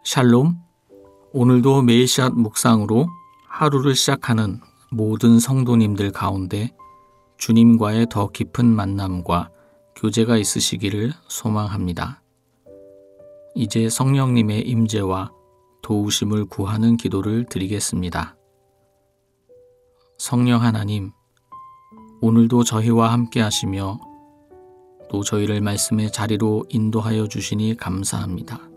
샬롬, 오늘도 메일샷 묵상으로 하루를 시작하는 모든 성도님들 가운데 주님과의 더 깊은 만남과 교제가 있으시기를 소망합니다. 이제 성령님의 임재와 도우심을 구하는 기도를 드리겠습니다. 성령 하나님, 오늘도 저희와 함께 하시며 또 저희를 말씀의 자리로 인도하여 주시니 감사합니다.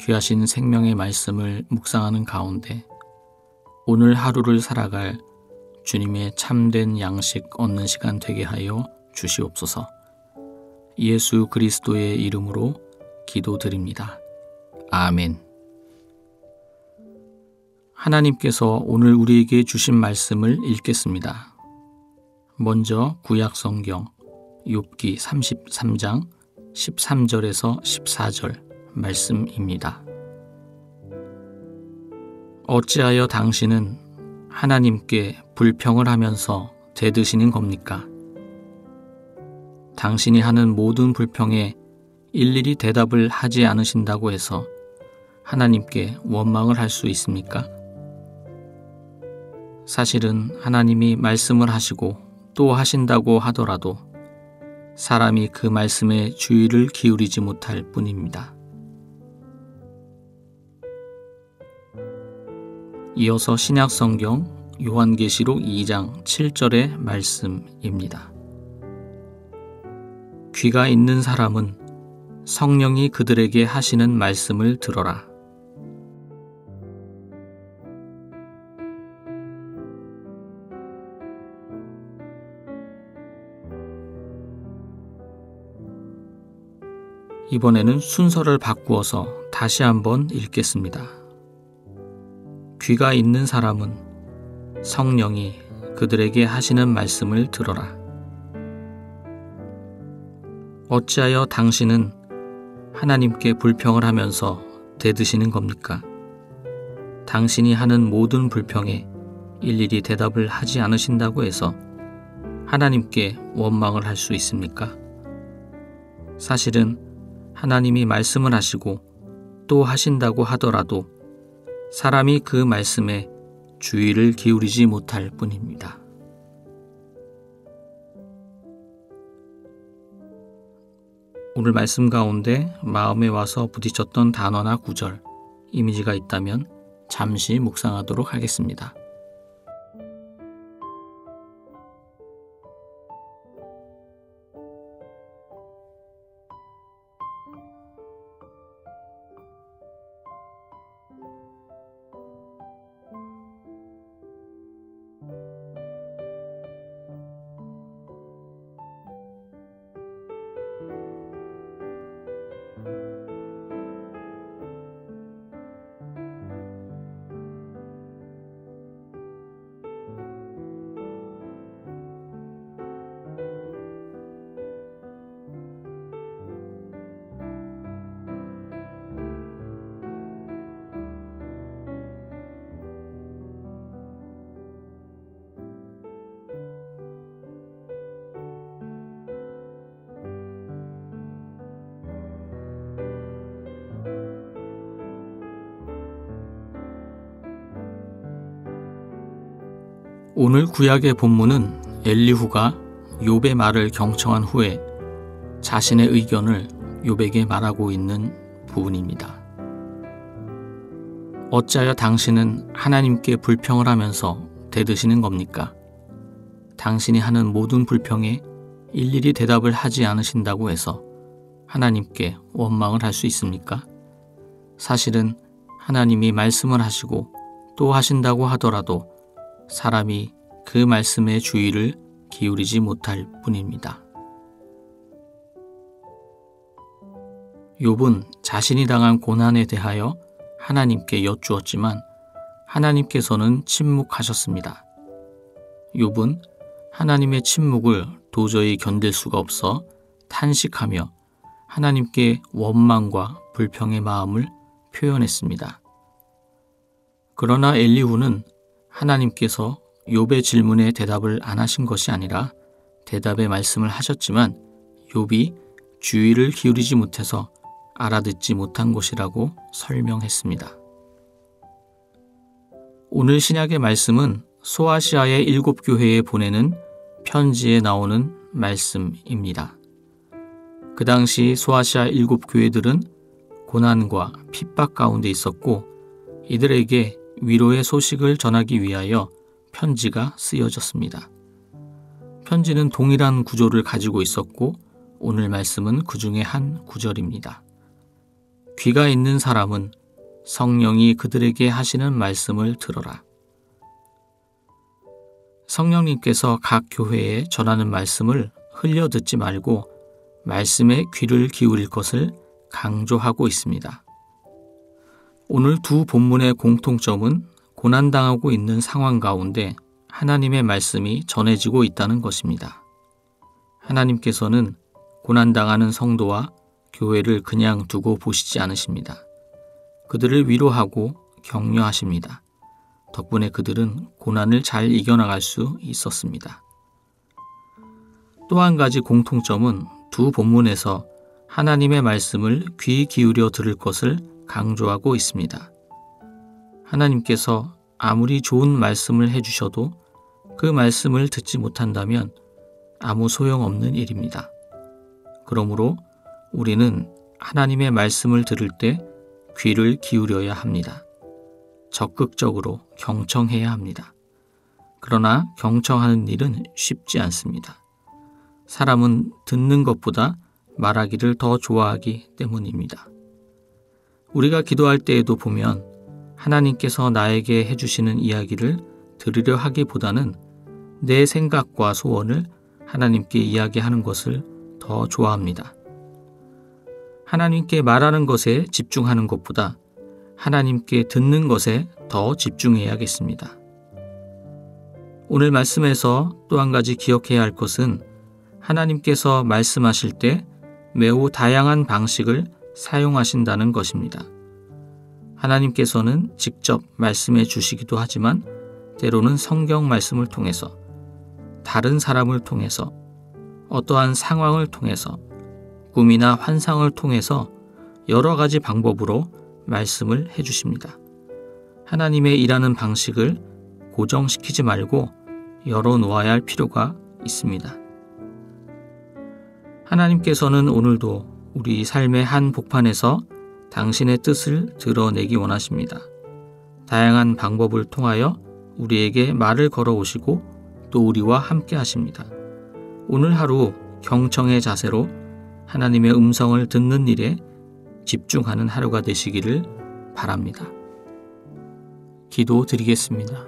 귀하신 생명의 말씀을 묵상하는 가운데 오늘 하루를 살아갈 주님의 참된 양식 얻는 시간 되게 하여 주시옵소서. 예수 그리스도의 이름으로 기도드립니다. 아멘. 하나님께서 오늘 우리에게 주신 말씀을 읽겠습니다. 먼저 구약 성경 욥기 33장 13절에서 14절 말씀입니다. 어찌하여 당신은 하나님께 불평을 하면서 대드시는 겁니까? 당신이 하는 모든 불평에 일일이 대답을 하지 않으신다고 해서 하나님께 원망을 할 수 있습니까? 사실은 하나님이 말씀을 하시고 또 하신다고 하더라도 사람이 그 말씀에 주의를 기울이지 못할 뿐입니다. 이어서 신약성경 요한계시록 2장 7절의 말씀입니다. 귀가 있는 사람은 성령이 그들에게 하시는 말씀을 들어라. 이번에는 순서를 바꾸어서 다시 한번 읽겠습니다. 귀가 있는 사람은 성령이 그들에게 하시는 말씀을 들어라. 어찌하여 당신은 하나님께 불평을 하면서 대드시는 겁니까? 당신이 하는 모든 불평에 일일이 대답을 하지 않으신다고 해서 하나님께 원망을 할 수 있습니까? 사실은 하나님이 말씀을 하시고 또 하신다고 하더라도 사람이 그 말씀에 주의를 기울이지 못할 뿐입니다. 오늘 말씀 가운데 마음에 와서 부딪혔던 단어나 구절, 이미지가 있다면 잠시 묵상하도록 하겠습니다. 오늘 구약의 본문은 엘리후가 욥의 말을 경청한 후에 자신의 의견을 욥에게 말하고 있는 부분입니다. 어찌하여 당신은 하나님께 불평을 하면서 대드시는 겁니까? 당신이 하는 모든 불평에 일일이 대답을 하지 않으신다고 해서 하나님께 원망을 할 수 있습니까? 사실은 하나님이 말씀을 하시고 또 하신다고 하더라도 사람이 그 말씀에 주의를 기울이지 못할 뿐입니다. 욥은 자신이 당한 고난에 대하여 하나님께 여쭈었지만 하나님께서는 침묵하셨습니다. 욥은 하나님의 침묵을 도저히 견딜 수가 없어 탄식하며 하나님께 원망과 불평의 마음을 표현했습니다. 그러나 엘리후는 하나님께서 욥의 질문에 대답을 안 하신 것이 아니라 대답의 말씀을 하셨지만 욥이 주의를 기울이지 못해서 알아듣지 못한 곳이라고 설명했습니다. 오늘 신약의 말씀은 소아시아의 7교회에 보내는 편지에 나오는 말씀입니다. 그 당시 소아시아 7교회들은 고난과 핍박 가운데 있었고 이들에게 위로의 소식을 전하기 위하여 편지가 쓰여졌습니다. 편지는 동일한 구조를 가지고 있었고 오늘 말씀은 그 중에 한 구절입니다. 귀가 있는 사람은 성령이 그들에게 하시는 말씀을 들어라. 성령님께서 각 교회에 전하는 말씀을 흘려 듣지 말고 말씀에 귀를 기울일 것을 강조하고 있습니다. 오늘 두 본문의 공통점은 고난당하고 있는 상황 가운데 하나님의 말씀이 전해지고 있다는 것입니다. 하나님께서는 고난당하는 성도와 교회를 그냥 두고 보시지 않으십니다. 그들을 위로하고 격려하십니다. 덕분에 그들은 고난을 잘 이겨나갈 수 있었습니다. 또 한 가지 공통점은 두 본문에서 하나님의 말씀을 귀 기울여 들을 것을 강조하고 있습니다. 하나님께서 아무리 좋은 말씀을 해주셔도 그 말씀을 듣지 못한다면 아무 소용없는 일입니다. 그러므로 우리는 하나님의 말씀을 들을 때 귀를 기울여야 합니다. 적극적으로 경청해야 합니다. 그러나 경청하는 일은 쉽지 않습니다. 사람은 듣는 것보다 말하기를 더 좋아하기 때문입니다. 우리가 기도할 때에도 보면 하나님께서 나에게 해주시는 이야기를 들으려 하기보다는 내 생각과 소원을 하나님께 이야기하는 것을 더 좋아합니다. 하나님께 말하는 것에 집중하는 것보다 하나님께 듣는 것에 더 집중해야겠습니다. 오늘 말씀에서 또 한 가지 기억해야 할 것은 하나님께서 말씀하실 때 매우 다양한 방식을 사용하신다는 것입니다. 하나님께서는 직접 말씀해 주시기도 하지만 때로는 성경 말씀을 통해서, 다른 사람을 통해서, 어떠한 상황을 통해서, 꿈이나 환상을 통해서 여러 가지 방법으로 말씀을 해주십니다. 하나님의 일하는 방식을 고정시키지 말고 열어놓아야 할 필요가 있습니다. 하나님께서는 오늘도 우리 삶의 한 복판에서 당신의 뜻을 드러내기 원하십니다. 다양한 방법을 통하여 우리에게 말을 걸어오시고 또 우리와 함께 하십니다. 오늘 하루 경청의 자세로 하나님의 음성을 듣는 일에 집중하는 하루가 되시기를 바랍니다. 기도드리겠습니다.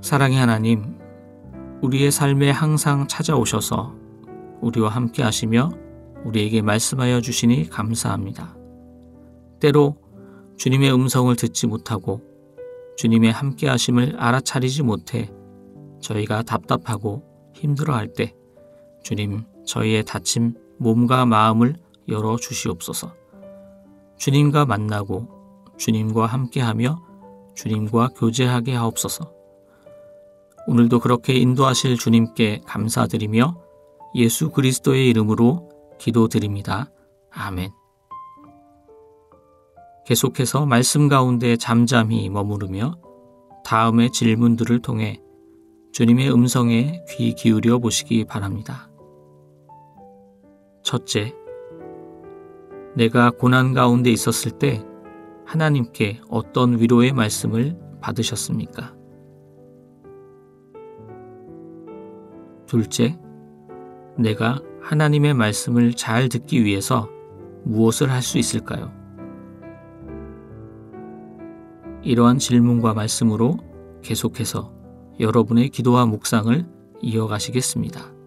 사랑의 하나님, 우리의 삶에 항상 찾아오셔서 우리와 함께 하시며 우리에게 말씀하여 주시니 감사합니다. 때로 주님의 음성을 듣지 못하고 주님의 함께 하심을 알아차리지 못해 저희가 답답하고 힘들어할 때 주님, 저희의 다친 몸과 마음을 열어 주시옵소서. 주님과 만나고 주님과 함께하며 주님과 교제하게 하옵소서. 오늘도 그렇게 인도하실 주님께 감사드리며 예수 그리스도의 이름으로 기도드립니다. 아멘. 계속해서 말씀 가운데 잠잠히 머무르며 다음의 질문들을 통해 주님의 음성에 귀 기울여 보시기 바랍니다. 첫째, 내가 고난 가운데 있었을 때 하나님께 어떤 위로의 말씀을 받으셨습니까? 둘째, 내가 하나님의 말씀을 잘 듣기 위해서 무엇을 할 수 있을까요? 이러한 질문과 말씀으로 계속해서 여러분의 기도와 묵상을 이어가시겠습니다.